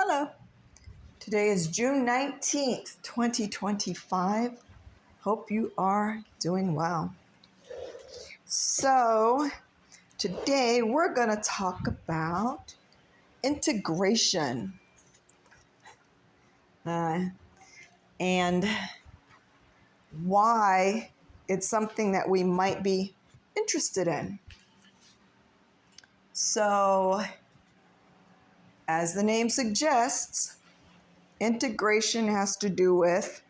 Hello. Today is June 19th, 2025. Hope you are doing well. So, today we're going to talk about integration and why it's something that we might be interested in. So, as the name suggests, integration has to do with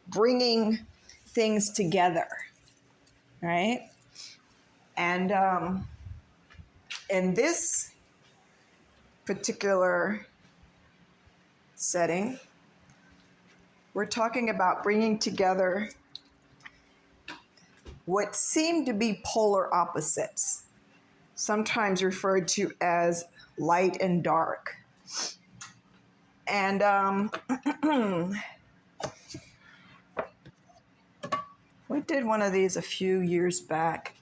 bringing things together, right? And in this particular setting, we're talking about bringing together what seem to be polar opposites, sometimes referred to as light and dark. And we did one of these a few years back,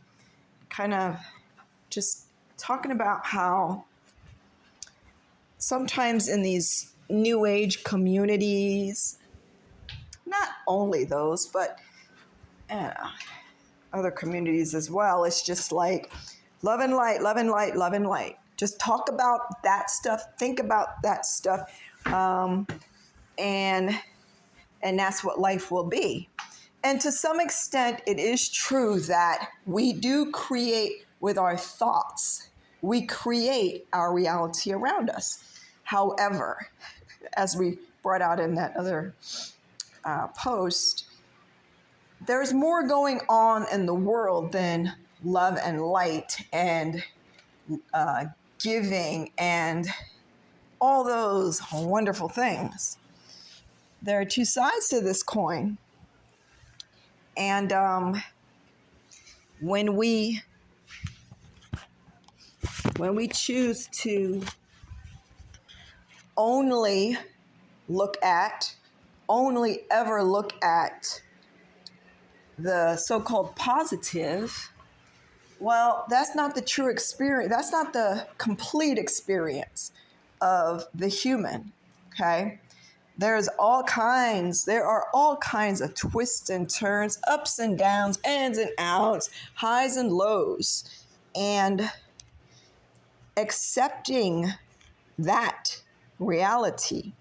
kind of just talking about how sometimes in these new age communities, not only those, but other communities as well, it's just like love and light, love and light, love and light. Just talk about that stuff, think about that stuff, and that's what life will be. And to some extent, it is true that we do create with our thoughts. We create our reality around us. However, as we brought out in that other post, there's more going on in the world than love and light and giving and all those wonderful things. There are two sides to this coin. And when we choose to only ever look at the so-called positive, well, that's not the true experience. That's not the complete experience of the human, okay? There are all kinds of twists and turns, ups and downs, ins and outs, highs and lows. And accepting that reality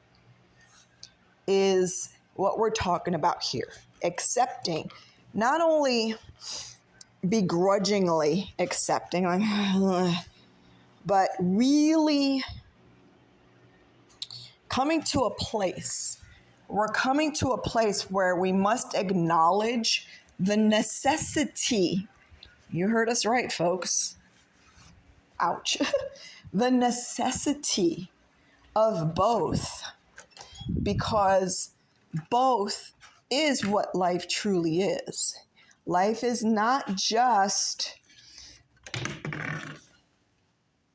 is what we're talking about here. Accepting, not only begrudgingly accepting, but really coming to a place. We're coming to a place where we must acknowledge the necessity. You heard us right, folks. Ouch. The necessity of both, because both is what life truly is. Life is not just,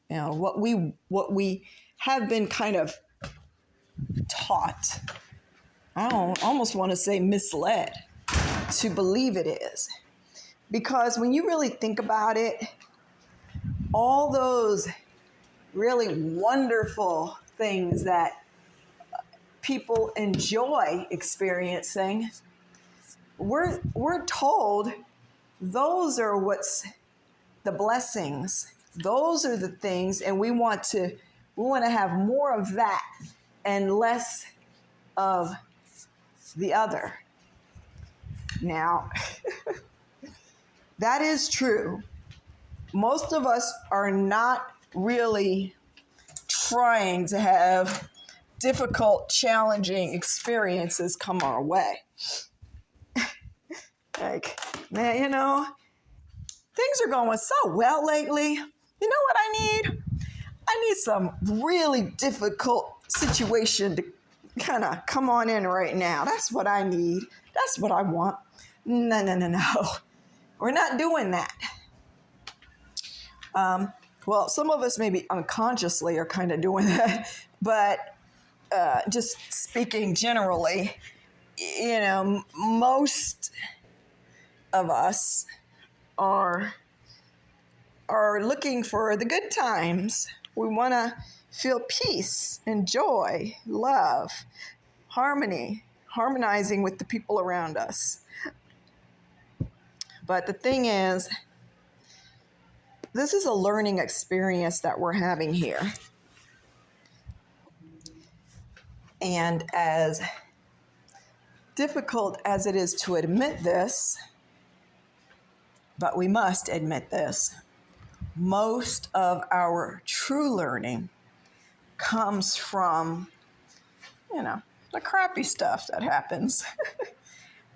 what we have been kind of taught. I don't almost want to say misled to believe it is. Because when you really think about it, all those really wonderful things that people enjoy experiencing, we're told those are what's the blessings. Those are the things, and we want to have more of that and less of the other. Now, that is true. Most of us are not really trying to have difficult, challenging experiences come our way. Like, man, things are going so well lately. You know what I need? I need some really difficult situation to kind of come on in right now. That's what I need. That's what I want. No. We're not doing that. Well, some of us maybe unconsciously are kind of doing that, but just speaking generally, most of us are looking for the good times. We want to feel peace and joy, love, harmony, harmonizing with the people around us. But the thing is, this is a learning experience that we're having here. And as difficult as it is to admit this, but we must admit this, most of our true learning comes from, the crappy stuff that happens.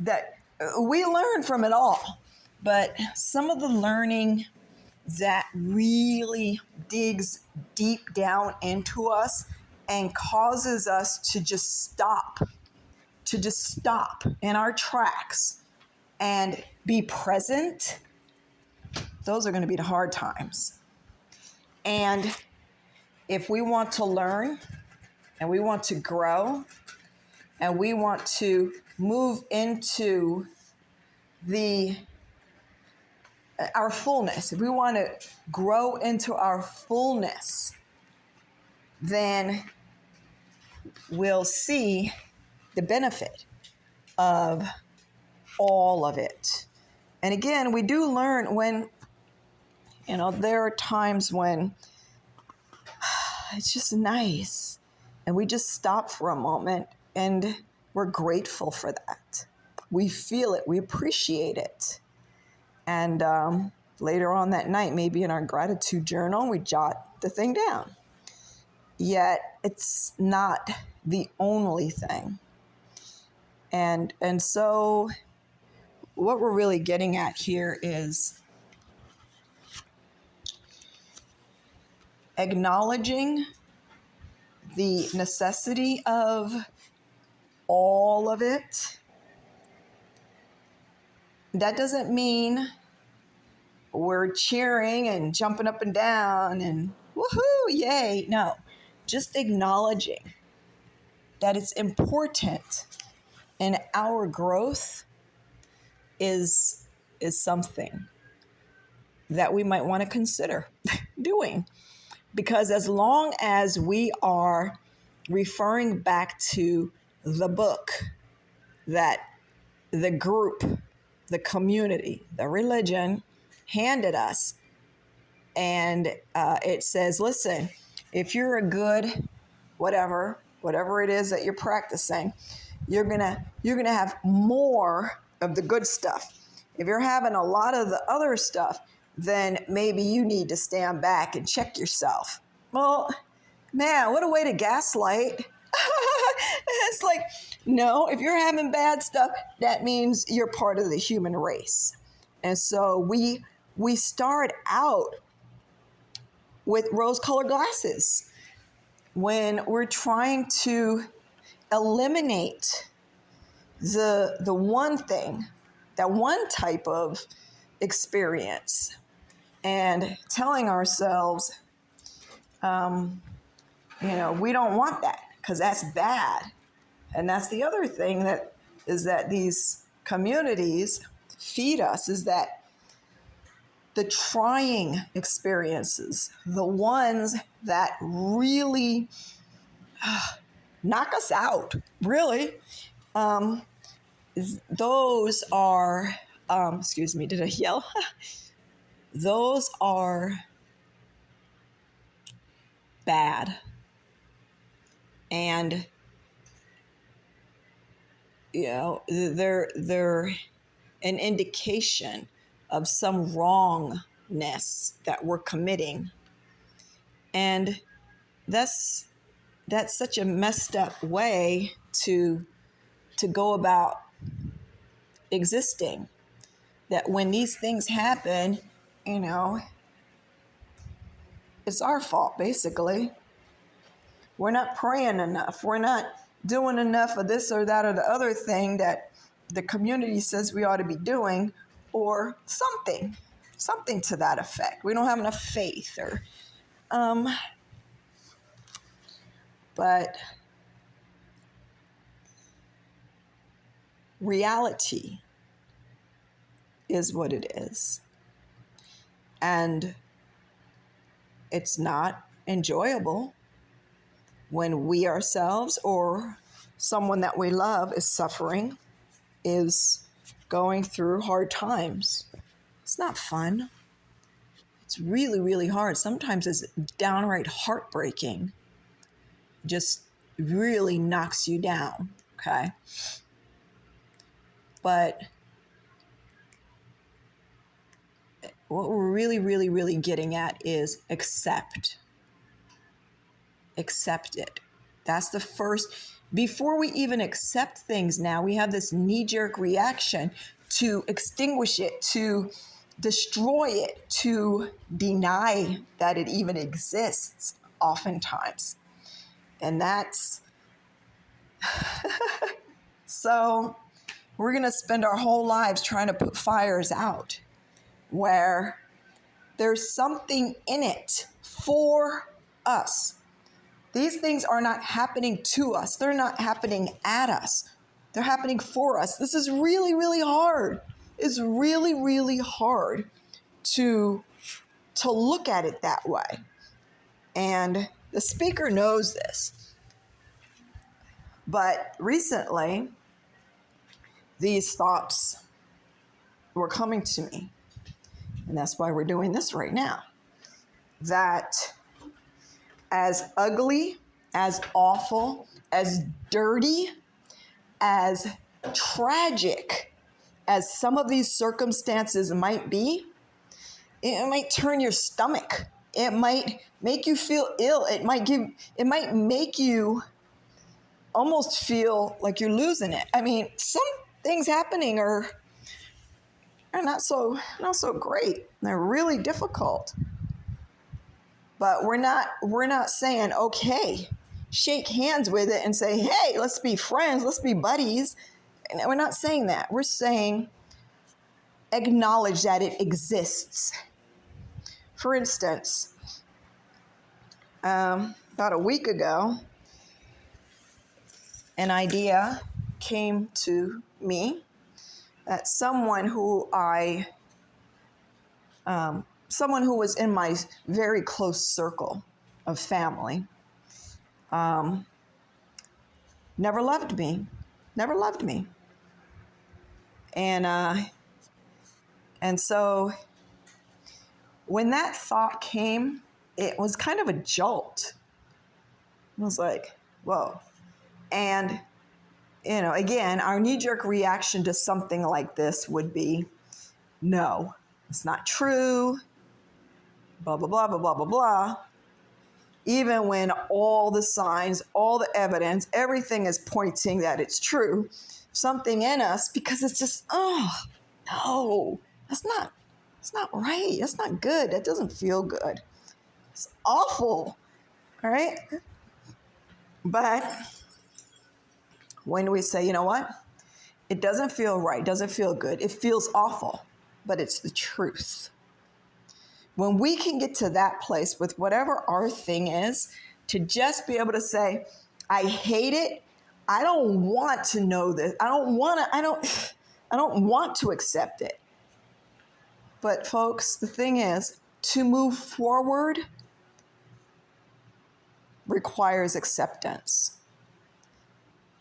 That we learn from it all. But some of the learning that really digs deep down into us and causes us to just stop in our tracks and be present, those are going to be the hard times. And if we want to learn and we want to grow and we want to move into our fullness, if we want to grow into our fullness, then we'll see the benefit of all of it. And again, we do learn when, there are times when it's just nice and we just stop for a moment and we're grateful for that. We feel it, we appreciate it. And later on that night, maybe in our gratitude journal, we jot the thing down. Yet it's not the only thing. And so what we're really getting at here is acknowledging the necessity of all of it. That doesn't mean we're cheering and jumping up and down and woohoo, yay. No, just acknowledging that it's important and our growth is something that we might want to consider doing. Because as long as we are referring back to the book that the group, the community, the religion handed us, and it says, listen, if you're a good whatever it is that you're practicing, you're gonna have more of the good stuff. If you're having a lot of the other stuff, then maybe you need to stand back and check yourself. Well, man, what a way to gaslight. It's like, no, if you're having bad stuff, that means you're part of the human race. And so we start out with rose-colored glasses when we're trying to eliminate the one thing, that one type of experience, and telling ourselves, we don't want that because that's bad. And that's the other thing that these communities feed us, is that the trying experiences, the ones that really knock us out, really, those are, excuse me, did I yell? Those are bad. And, they're an indication of some wrongness that we're committing. And that's such a messed up way to go about existing, that when these things happen, it's our fault, basically. We're not praying enough. We're not doing enough of this or that or the other thing that the community says we ought to be doing, or something to that effect. We don't have enough faith, or, but reality is what it is. And it's not enjoyable. when we ourselves or someone that we love is suffering, is going through hard times. It's not fun. It's really, really hard. Sometimes it's downright heartbreaking. Just really knocks you down, okay? But what we're really, really, really getting at is accept. Accept it. That's the first. Before we even accept things now, we have this knee-jerk reaction to extinguish it, to destroy it, to deny that it even exists oftentimes. And that's so we're going to spend our whole lives trying to put fires out where there's something in it for us. These things are not happening to us. They're not happening at us. They're happening for us. This is really, really hard. It's really, really hard to look at it that way. And the speaker knows this. But recently, these thoughts were coming to me. And that's why we're doing this right now. That as ugly, as awful, as dirty, as tragic as some of these circumstances might be, it might turn your stomach. It might make you feel ill. It might make you almost feel like you're losing it. I mean, some things happening are not so great. They're really difficult. But we're not saying, okay, shake hands with it and say, hey, let's be friends, let's be buddies. And we're not saying that. We're saying acknowledge that it exists. For instance, about a week ago, an idea came to me that someone who was in my very close circle of family never loved me. And so when that thought came, it was kind of a jolt. I was like, whoa. And, again, our knee-jerk reaction to something like this would be, no, it's not true, blah, blah, blah, blah, blah, blah, blah. Even when all the signs, all the evidence, everything is pointing that it's true, something in us, because it's just, oh, no, that's not right. That's not good. That doesn't feel good. It's awful, all right? But when we say, you know what? It doesn't feel right, doesn't feel good. It feels awful, but it's the truth. When we can get to that place with whatever our thing is, to just be able to say, I hate it. I don't want to know this. I don't want to accept it. But folks, the thing is, to move forward requires acceptance.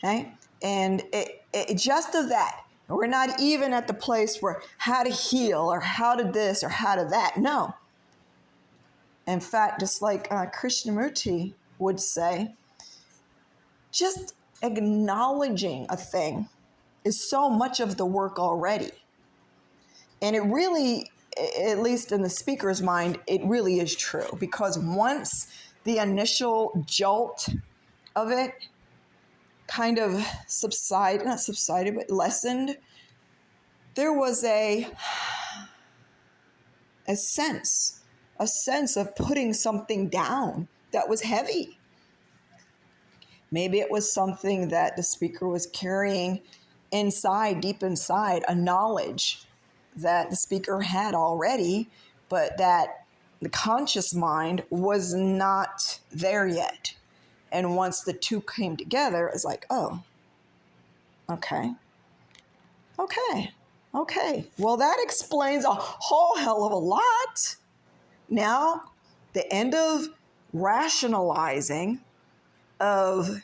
Okay? And it just of that. We're not even at the place where how to heal or how to this or how to that. No. In fact, just like Krishnamurti would say, just acknowledging a thing is so much of the work already. And it really, at least in the speaker's mind, it really is true. Because once the initial jolt of it kind of lessened, there was a sense of putting something down that was heavy. Maybe it was something that the speaker was carrying inside, deep inside, a knowledge that the speaker had already, but that the conscious mind was not there yet. And once the two came together, it was like, oh, okay. Well, that explains a whole hell of a lot. Now, the end of rationalizing of,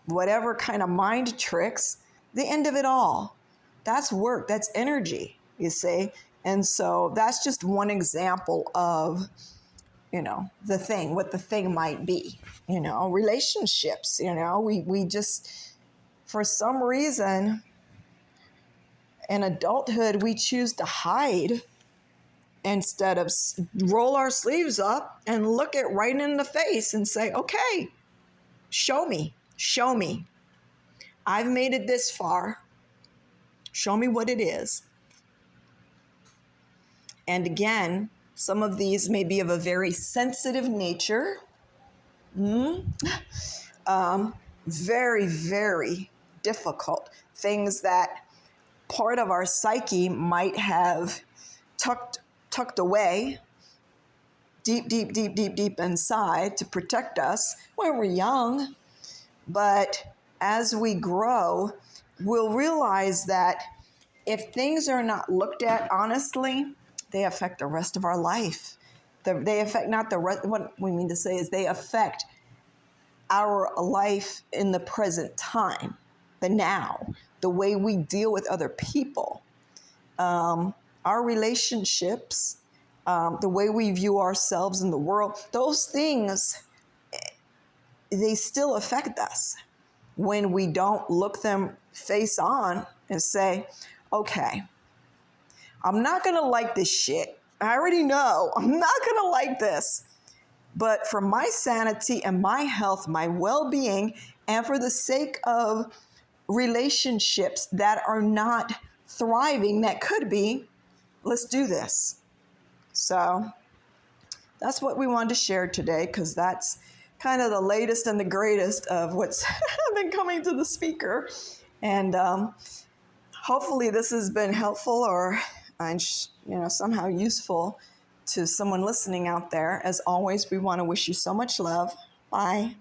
whatever kind of mind tricks, the end of it all. That's work, that's energy, you see? And so that's just one example of, what the thing might be, relationships, we just, for some reason, in adulthood, we choose to hide instead of roll our sleeves up and look it right in the face and say, okay, show me. I've made it this far. Show me what it is. And again, some of these may be of a very sensitive nature. Very, very difficult. Things that part of our psyche might have tucked away deep inside to protect us when we're young. But as we grow, we'll realize that if things are not looked at honestly, they affect the rest of our life. They affect not the rest. What we mean to say is they affect our life in the present time, the now, the way we deal with other people, our relationships, the way we view ourselves in the world. Those things, they still affect us when we don't look them face on and say, okay, I'm not going to like this shit. I already know I'm not going to like this. But for my sanity and my health, my well-being, and for the sake of relationships that are not thriving, that could be, let's do this. So that's what we wanted to share today, because that's kind of the latest and the greatest of what's been coming to the speaker. And hopefully this has been helpful or somehow useful to someone listening out there. As always, we want to wish you so much love. Bye.